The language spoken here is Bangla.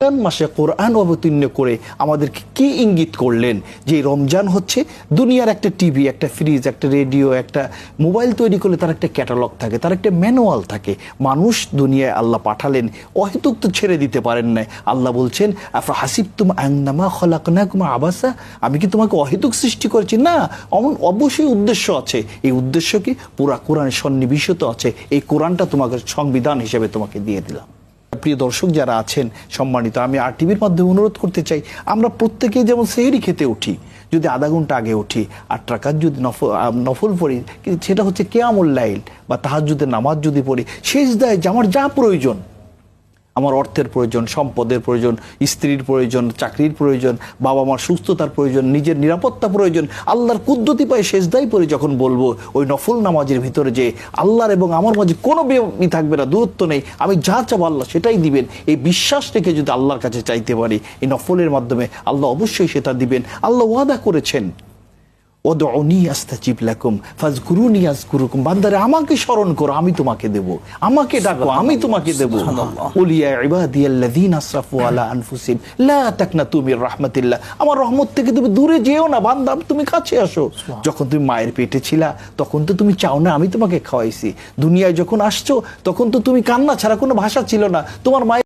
মাসে কোরআন অবতীর্ণ করে আমাদেরকে কি ইঙ্গিত করলেন যে রমজান হচ্ছে দুনিয়ার একটা টিভি, একটা ফ্রিজ, একটা রেডিও, একটা মোবাইল তৈরি করলে তার একটা ক্যাটালগ থাকে, তার একটা ম্যানুয়াল থাকে। মানুষ দুনিয়ায় আল্লাহ পাঠালেন, অহেতুক তো ছেড়ে দিতে পারেন না। আল্লাহ বলছেন আফা হাসিবতুম আন্নামা খলাকনাকুম আবাসা, আমি কি তোমাকে অহেতুক সৃষ্টি করেছি? না, অবশ্যই উদ্দেশ্য আছে। এই উদ্দেশ্য কি? পুরা কোরআন সন্নিবেশিত আছে। এই কোরআনটা তোমাকে সংবিধান হিসেবে তোমাকে দিয়ে দিলাম। প্রিয় দর্শক যারা আছেন সম্মানিত, আমি RTVর মাধ্যমে অনুরোধ করতে চাই, আমরা প্রত্যেকেই যেমন সেহরি খেতে উঠি, যদি আধা ঘন্টা আগে উঠি, 8 রাকাত যদি নফল পড়ি, সেটা হচ্ছে কিয়ামুল লাইল বা তাহাজ্জুদের নামাজ যদি পড়ি, সিজদায় আমার যা প্রয়োজন, আমার অর্থের প্রয়োজন, সম্পদের প্রয়োজন, স্ত্রীর প্রয়োজন, চাকরির প্রয়োজন, বাবা মার সুস্থতার প্রয়োজন, নিজের নিরাপত্তা প্রয়োজন, আল্লাহর কুদরতি পায়ে সেজদাই পড়ে যখন বলবো ওই নফল নামাজের ভিতরে যে আল্লাহর এবং আমার মাঝে কোনো বেমি থাকবে না, দূরত্ব নেই, আমি যা চাবো আল্লাহ সেটাই দিবেন, এই বিশ্বাস রেখে যদি আল্লাহর কাছে চাইতে পারি, এই নফলের মাধ্যমে আল্লাহ অবশ্যই সেটা দিবেন। আল্লাহ ওয়াদা করেছেন ওয়াদউনি আস্তাজিব লাকুম ফাজকুরুনি আযকুরুকুম, বান্দারে আমাকে স্মরণ করো আমি তোমাকে দেব, আমাকে ডাকো আমি তোমাকে দেব। কুল ইয়া ইবাদিয়াল্লাযীনা আসরাফু আলা আনফুসিহিম লা তাকনাতু মির রাহমাতিল্লাহ, আমার রহমত থেকে তুমি দূরে যেও না বান্দা, তুমি কাছে আসো। যখন তুমি মায়ের পেটে ছিলা তখন তো তুমি চাও না আমি তোমাকে খাওয়াইছি, দুনিয়ায় যখন আসছো তখন তো তুমি কান্না ছাড়া কোনো ভাষা ছিল না, তোমার মায়ের